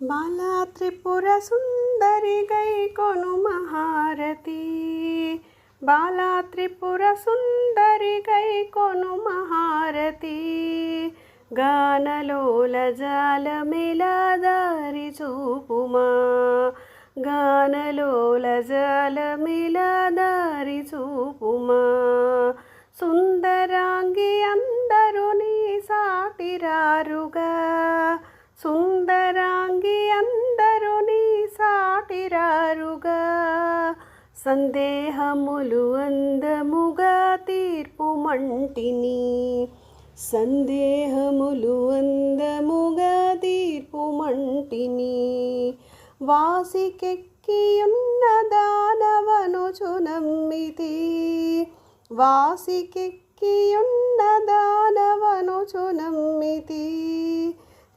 బాలా త్రిపుర సుందరి గైకొను మహారతి. బాలా త్రిపుర సుందరి గైకొను మహారతి. గానలోల జాలమిల దారి చూపుమా. గానలోల జాలమిల దారి చూపుమా. సుందరాంగి అందరూ నీ సాటిరారుగా. సుందరాంగి అందరూ నీ సాటిరారుగా. సందేహములు అందముగా తీర్పుమంటిని. సందేహములు అందముగా తీర్పుమంటిని. వాసికెక్కియున్న దానవనుచు నమ్మితి. వాసికెక్కియున్న దానవనుచు నమ్మితి.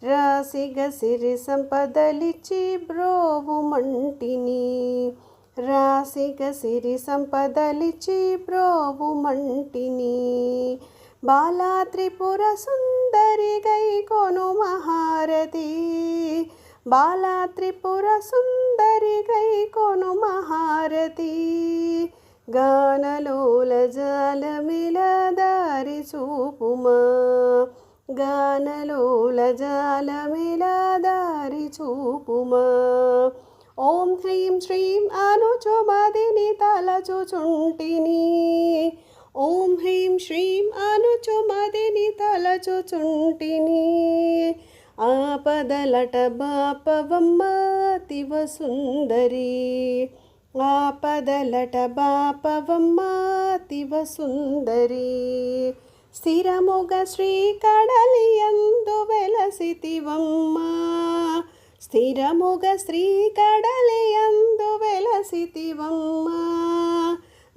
రాశిగ సిరి సంపదలిచ్చి బ్రోవుమంటిని. రాశిగ సిరి సంపదలిచ్చి బ్రోవుమంటిని. బాలా త్రిపుర సుందరి గైకొను మహారతి. బాలా త్రిపుర సుందరి గైకొను మహారతి. గానలోల జాలమిల దారి చూపుమా. గానలోల జాలమిల దారి చూపుమా. ఓం హ్రీం శ్రీం అనుచు మదిని తలచుచుంటిని. ఓం హ్రీం శ్రీం అనుచు మదిని తలచుచుంటిని. ఆపదలట బాపవమ్మ అతివ సుందరి. ఆపదలట బాపవమ్మ అతివ సుందరి. స్థిరముగ శ్రీ కడలియందు వెలసితివమ్మ. స్థిరముగ శ్రీ కడలియందు వెలసితివమ్మ.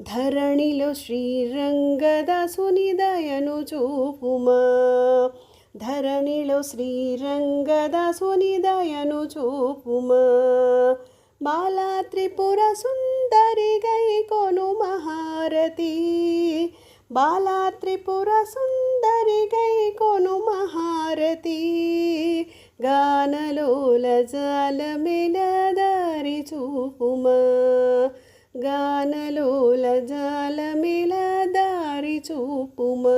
ధరణిలో శ్రీరంగదాసుని దయను చూపుమా. ధరణిలో శ్రీరంగదాసుని దయను చూపుమా. బాలా త్రిపుర సుందరి గైకొను మహారతి. బాలా త్రిపుర సుందరి గైకొను మహారతి. గానలోల జాలమిల దారి చూపుమా. గానలోల జాలమిల దారి చూపుమా.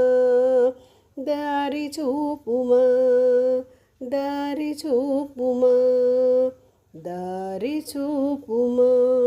దారి చూపుమా. దారి చూపుమా. దారి చూపుమా.